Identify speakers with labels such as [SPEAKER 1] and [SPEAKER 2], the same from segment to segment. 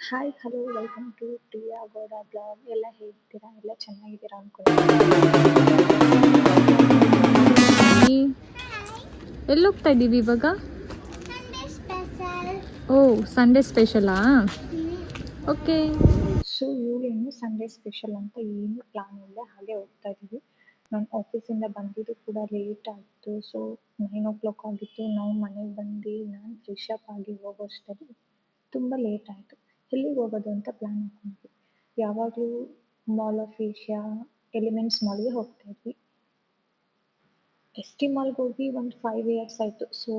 [SPEAKER 1] Hi hello welcome to Priya Gowda blog. ಎಲ್ಲ ಹೇಗಿದ್ದೀರಾ? ಎಲ್ಲ ಚೆನ್ನಾಗಿದ್ದೀರಾ ಅನ್ಕೊಂಡು
[SPEAKER 2] ಎಲ್ಲಿ ಹೋಗ್ತಾ ಇದ್ದೀವಿ ಇವಾಗ?
[SPEAKER 3] ಸ್ಪೆಷಲ್.
[SPEAKER 2] ಓ, ಸಂಡೇ ಸ್ಪೆಷಲಾ? ಓಕೆ.
[SPEAKER 1] ಸೊ ಇವಾಗೇನು ಸಂಡೇ ಸ್ಪೆಷಲ್ ಅಂತ ಏನು ಪ್ಲಾನ್ ಇಲ್ಲ, ಹಾಗೆ ಹೋಗ್ತಾ ಇದ್ದೀವಿ. ನಾನು ಆಫೀಸಿಂದ ಬಂದಿದ್ದು ಕೂಡ ಲೇಟ್ ಆಯಿತು. ಸೊ 9 o'clock ಆಗಿತ್ತು. ನಾವು ಮನೆಗೆ ಬಂದು ನಾನು ಫ್ರೆಶ್ ಅಪ್ ಆಗಿ ಹೋಗೋಷ್ಟರಲ್ಲಿ ತುಂಬ ಲೇಟ್ ಆಯಿತು. ಎಲ್ಲಿಗೆ ಹೋಗೋದು ಅಂತ ಪ್ಲ್ಯಾನ್ ಹಾಕ್ಕೊಂಡ್ವಿ. ಯಾವಾಗಲೂ ಮಾಲ್ ಆಫ್ ಏಷ್ಯಾ, ಎಲಿಮೆಂಟ್ಸ್ ಮಾಲ್ಗೆ ಹೋಗ್ತಾ ಇದ್ವಿ. ಎಸ್ ಟಿ ಮಾಲ್ಗೆ ಹೋಗಿ ಒಂದು 5 years ಆಯಿತು. ಸೊ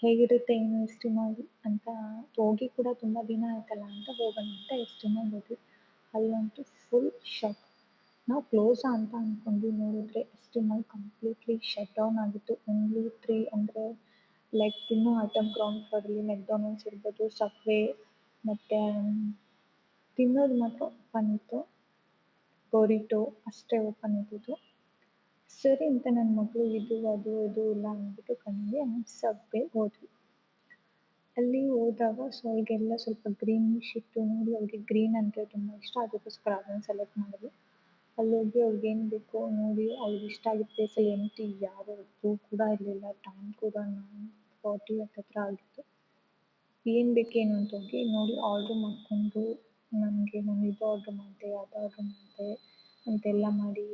[SPEAKER 1] ಹೇಗಿರುತ್ತೆ ಏನು ಎಸ್ ಟಿ ಮಾಲ್ ಅಂತ ಹೋಗಿ ಕೂಡ ತುಂಬ ದಿನ ಆಯ್ತಲ್ಲ ಅಂತ ಹೋಗೋಣ ಅಂತ ಎಸ್ ಟಿ ಮಾಲ್ಗೆ ಹೋದ್ವಿ. ಅಲ್ಲಂತೂ ಫುಲ್ ಶಾಕ್. ನಾವು ಕ್ಲೋಸಾ ಅಂತ ಅಂದ್ಕೊಂಡ್ವಿ, ನೋಡಿದ್ರೆ S T mall completely shut down ಆಗಿತ್ತು. ಓನ್ಲಿ 3 ಅಂದರೆ ಲೈಕ್ ತಿನ್ನೋ ಐಟಮ್ ಗ್ರೌಂಡ್ ಫ್ಲೋರಲ್ಲಿ ಮೆಕ್ಡೊನಾಲ್ಡ್ಸ್ ಇರ್ಬೋದು, ಸಬ್ವೇ, ಮತ್ತು ತಿನ್ನೋದು ಮಾತ್ರ ಓಪನ್ ಇತ್ತು. ಬೋರಿಟೋ ಅಷ್ಟೇ ಓಪನ್ ಇದ್ದಿದ್ದು. ಸರಿ ಅಂತ ನನ್ನ ಮಗಳು ಇದು ಅದು ಇದು ಇಲ್ಲ ಅಂದ್ಬಿಟ್ಟು ಕಣ್ಣಿಗೆ ಸಬ್ವೆ ಹೋದ್ವಿ. ಅಲ್ಲಿ ಹೋದಾಗ ಸೊ ಅವ್ಳಿಗೆಲ್ಲ ಸ್ವಲ್ಪ ಗ್ರೀನಿಶ್ ಇತ್ತು ನೋಡಿ, ಅವ್ಳಿಗೆ ಗ್ರೀನ್ ಅಂದರೆ ತುಂಬ ಇಷ್ಟ, ಅದಕ್ಕೋಸ್ಕರ ಅದನ್ನು ಸೆಲೆಕ್ಟ್ ಮಾಡಿದ್ವಿ. ಅಲ್ಲಿ ಹೋಗಿ ಅವ್ಳಿಗೇನು ಬೇಕೋ ನೋಡಿ, ಅವ್ಳಿಗೆ ಇಷ್ಟ ಆಗಿದ್ದ ಪ್ಲೇಸಲ್ಲಿ ಎಂಟಿ ಯಾರೊಬ್ಬರು ಕೂಡ ಇರಲಿಲ್ಲ. ಟೈಮ್ ಕೂಡ 9:40 ಹತ್ತತ್ರ ಆಗಿತ್ತು. ಏನು ಬೇಕೇನು ಅಂತ ಹೋಗಿ ನೋಡಿ ಆರ್ಡ್ರ್ ಮಾಡಿಕೊಂಡು, ನಾನು ಇದು ಆರ್ಡ್ರ್ ಮಾಡಿದೆ, ಅದು ಆರ್ಡ್ರ್ ಮಾಡಿದೆ ಅಂತೆಲ್ಲ ಮಾಡಿ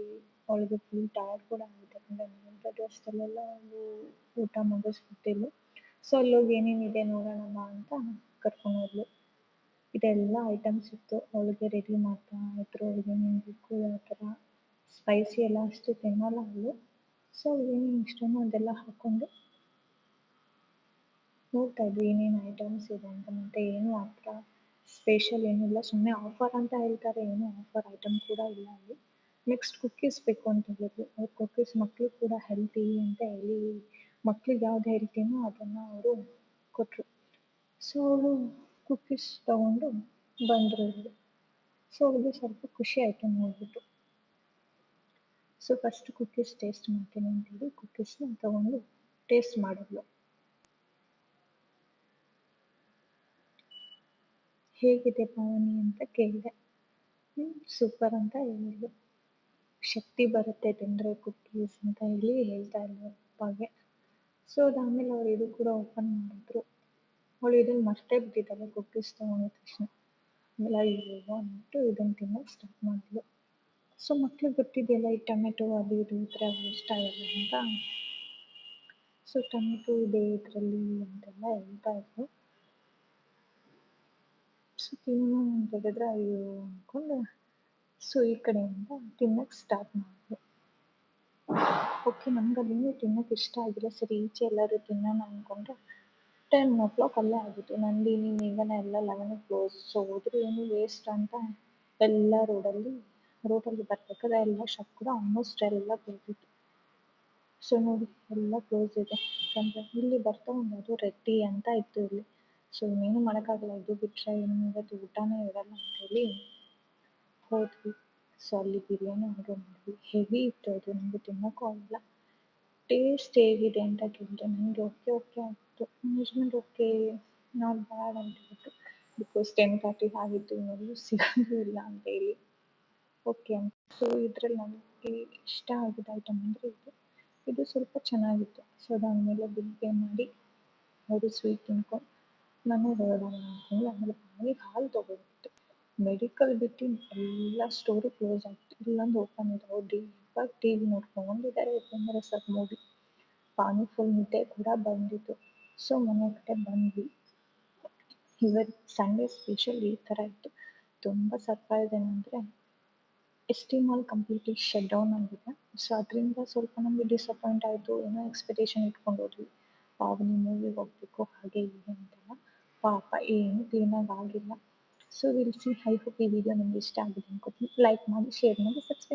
[SPEAKER 1] ಅವಳಿಗೆ ಫುಲ್ ಟಯರ್ಡ್ ಕೂಡ ಆಗಿದೆ. ಯಾಕಂದರೆ 9:30 ಅಷ್ಟರಲ್ಲೆಲ್ಲ ಅವಳು ಊಟ ಮುಗಿಸ್ಬಿಟ್ಟಿದ್ಲು. ಸೊ ಅಲ್ಲೋಗಿ ಏನೇನಿದೆ ನೋಡೋಣ ಬಾ ಅಂತ ಕರ್ಕೊಂಡು ಹೋದ್ಲು. ಇದೆಲ್ಲ ಐಟಮ್ಸ್ ಇತ್ತು. ಅವಳಿಗೆ ರೆಡಿ ಮಾಡ್ತಾ ಇದ್ರು, ಅವಳಿಗೆ ಏನೇನು ಬೇಕು, ಯಾವ ಥರ ಸ್ಪೈಸಿ ಎಲ್ಲ ಅಷ್ಟು ತಿನ್ನಲ್ಲ ಅವಳು. ಸೊ ಅವಳಿಗೇನೇನು ಇಷ್ಟನೋ ಅದೆಲ್ಲ ಹಾಕ್ಕೊಂಡು ನೋಡ್ತಾ ಇದ್ವಿ ಏನೇನು ಐಟಮ್ಸ್ ಇದೆ ಅಂತ. ಮತ್ತು ಏನು ಆ ಥರ ಸ್ಪೆಷಲ್ ಏನಿಲ್ಲ, ಸುಮ್ಮನೆ ಆಫರ್ ಅಂತ ಹೇಳ್ತಾರೆ, ಏನೂ ಆಫರ್ ಐಟಮ್ ಕೂಡ ಇಲ್ಲ ಅಲ್ಲಿ. ನೆಕ್ಸ್ಟ್ ಕುಕ್ಕೀಸ್ ಬೇಕು ಅಂತ ಹೇಳಿದ್ರು. ಅವ್ರು ಕುಕ್ಕೀಸ್ ಮಕ್ಕಳು ಕೂಡ ಹೆಲ್ತಿ ಅಂತ ಹೇಳಿ ಮಕ್ಳಿಗೆ ಯಾವ್ದು ಹೇಳ್ತೀನೋ ಅದನ್ನು ಅವರು ಕೊಟ್ಟರು. ಸೊ ಅವಳು ಕುಕ್ಕೀಸ್ ತೊಗೊಂಡು ಬಂದರು ಇವರು. ಸೊ ಅವಳಿಗೆ ಸ್ವಲ್ಪ ಖುಷಿ ಆಯಿತು ನೋಡಿಬಿಟ್ಟು. ಸೊ ಫಸ್ಟ್ ಕುಕ್ಕೀಸ್ ಟೇಸ್ಟ್ ಮಾಡ್ತೀನಿ ಅಂತೇಳಿ ಕುಕ್ಕೀಸ್ನ ತೊಗೊಂಡು ಟೇಸ್ಟ್ ಮಾಡಿದ್ಲು. ಹೇಗಿದೆ ಪಾವನಿ ಅಂತ ಕೇಳಿದೆ. ಸೂಪರ್ ಅಂತ ಹೇಳಿದ್ಲು. ಶಕ್ತಿ ಬರುತ್ತೆ ತಿಂದರೆ ಕುಕ್ಕೀಸ್ ಅಂತ ಹೇಳಿ ಹೇಳ್ತಾ ಇದ್ಲು ಅಪ್ಪಗೆ. ಸೊ ಅದಾದಮೇಲೆ ಅವ್ರು ಇದು ಕೂಡ ಓಪನ್ ಮಾಡಿದ್ರು. ಅವಳು ಇದನ್ನು ಮರ್ತೇ ಬಿಟ್ಟಿದ್ದಾಳೆ ಕುಕ್ಕೀಸ್ ತೊಗೊಂಡಿದ ತಕ್ಷಣ. ಆಮೇಲೆ ಅಯ್ಯೋ ಅಂದ್ಬಿಟ್ಟು ಇದನ್ನು ತಿನ್ನೋಕ್ಕೆ ಸ್ಟಾರ್ಟ್ ಮಾಡಿದ್ಲು. ಸೊ ಮಕ್ಳಿಗೆ ಗೊತ್ತಿದೆಯಲ್ಲ ಈ ಟೊಮೆಟೊ ಅದು ಇದು ಈ ಥರ ಇಷ್ಟ ಇಲ್ಲ ಅಂತ. ಸೊ ಟೊಮೆಟೊ ಇದೆ ಇದರಲ್ಲಿ ಅಂತೆಲ್ಲ ಹೇಳ್ತಾ ಇದ್ರು. ಸೊ ತಿನ್ನು ಅಂತ ಹೇಳಿದ್ರೆ ಅಯ್ಯೋ ಅಂದ್ಕೊಂಡು ಸೊ ಈ ಕಡೆಯಿಂದ ತಿನ್ನೋಕ್ಕೆ ಸ್ಟಾರ್ಟ್ ಮಾಡಿದ್ಲು. ಓಕೆ, ನಮ್ಗೆ ಅದೇನು ತಿನ್ನೋಕ್ಕೆ ಇಷ್ಟ ಆಗಿಲ್ಲ. ಸರಿ ಈಚೆ ಎಲ್ಲರೂ ತಿನ್ನೋಣ ಅಂದ್ಕೊಂಡ್ರೆ 10 o'clock ಅಲ್ಲೇ ಆಗಿತ್ತು. ನಂದಿನಿ ಮೇಘನ ಎಲ್ಲ 11ಕ್ಕೆ ಕ್ಲೋಸ್. ಸೊ ಹೋದ್ರೆ ಏನು ವೇಸ್ಟ್ ಅಂತ ಎಲ್ಲ ರೋಡಲ್ಲಿ ಬರ್ಬೇಕಾದ್ರೆ ಎಲ್ಲ ಶಾಪ್ ಕೂಡ ಆಲ್ಮೋಸ್ಟ್ ಎಲ್ಲ ಕ್ಲೋಸ್ ಇತ್ತು. ಸೊ ನೋಡಿ ಎಲ್ಲ ಕ್ಲೋಸ್ ಇದೆ. ಯಾಕಂದರೆ ಇಲ್ಲಿ ಬರ್ತಾ ಒಂದು ರೆಡ್ಡಿ ಅಂತ ಇತ್ತು ಇಲ್ಲಿ. ಸೊ ಇನ್ನೇನು ಮಾಡೋಕ್ಕಾಗಲ್ಲ, ಇದು ಬಿಟ್ಟರೆ ಇನ್ನು ಇವತ್ತು ಊಟನೇ ಇರಲ್ಲ ಅಂತೇಳಿ ಹೋದ್ವಿ. ಸೊ ಅಲ್ಲಿ ಬಿರಿಯಾನಿ ಆರ್ಡ್ರ್ ಮಾಡಿದ್ವಿ. ಹೆವಿ ಇತ್ತು ಅದು, ನನಗೆ ತಿನ್ನೋಕ್ಕೂ ಆಗಿಲ್ಲ. ಟೇಸ್ಟ್ ಹೇಗಿದೆ ಅಂತ ಕೇಳಿದೆ. ನನಗೆ ಓಕೆ ಓಕೆ ಆಗಿತ್ತು. ಮ್ಯಾನೇಜ್ಮೆಂಟ್ ಓಕೆ, ನಾಟ್ ಬ್ಯಾಡ್ ಅಂತ ಹೇಳಿದ್ರು. ಬಿಕಾಸ್ 10:30 ಆಗಿತ್ತು, ಇನ್ನೆಲ್ಲೂ ಸಿಗೋದು ಇಲ್ಲ ಅಂತೇಳಿ ಓಕೆ ಅಂತ. ಸೊ ಇದರಲ್ಲಿ ನನಗೆ ಇಷ್ಟ ಆಗಿದ್ದ ಐಟಮ್ ಅಂದರೆ ಇದು ಸ್ವಲ್ಪ ಚೆನ್ನಾಗಿತ್ತು. ಸೊ ಅದಾದಮೇಲೆ ಬಿಲ್ ಪೇ ಮಾಡಿ ಅವರು ಸ್ವೀಟ್ ತಿನ್ಕೊಂಡು ನಾನು ಹೊರಡೋಣ ಅಂದ್ಕೊಂಡು. ಆಮೇಲೆ ಪಾನಿಗೆ ಹಾಲು ತೊಗೊಳ್ಬಿಟ್ಟೆ. ಮೆಡಿಕಲ್ ಬಿಟ್ಟು ಎಲ್ಲ ಸ್ಟೋರು ಕ್ಲೋಸ್ ಆಗಿತ್ತು. ಇಲ್ಲೊಂದು ಓಪನ್ ಇದೆ. ಅವ್ರು ಡೀಪಾಗಿ ಟಿ ವಿ ನೋಡ್ಕೊಂಡಿದ್ದಾರೆ, ಯಾಕಂದರೆ ಸ್ವಲ್ಪ ಮೂವಿ. ಪಾನಿ ಫುಲ್ ನಿದ್ದೆ ಕೂಡ ಬಂದಿತ್ತು. ಸೊ ಮನೆ ಕಡೆ ಬಂದ್ವಿ. ಇವತ್ತು ಸಂಡೇ ಸ್ಪೆಷಲ್ ಈ ಥರ ಇತ್ತು. ತುಂಬ ಸರ್ಪ್ರೈಸ್ ಏನಂದರೆ S T mall completely shut down ಆಗಿದೆ. ಸೊ ಅದರಿಂದ ಸ್ವಲ್ಪ ನಮಗೆ ಡಿಸಪಾಯಿಂಟ್ ಆಯಿತು. ಏನೋ ಎಕ್ಸ್ಪೆಕ್ಟೇಷನ್ ಇಟ್ಕೊಂಡು ಹೋದ್ವಿ, ಪಾವನಿ ಮೂವಿಗೆ ಹೋಗಬೇಕು ಹಾಗೆ ಹೀಗೆ ಅಂತೆಲ್ಲ. ಪಾಪ ಏನು ಕ್ಲೀನಾಗಿ ಆಗಿಲ್ಲ. So will see. I hope ಈ ವಿಡಿಯೋ ನಿಮ್ಗೆ ಇಷ್ಟ ಆಗಿದೆ ಅನ್ಕೋತೀನಿ. ಲೈಕ್ ಮಾಡಿ, ಶೇರ್ ಮಾಡಿ, ಸಬ್ಸ್ಕ್ರೈಬ್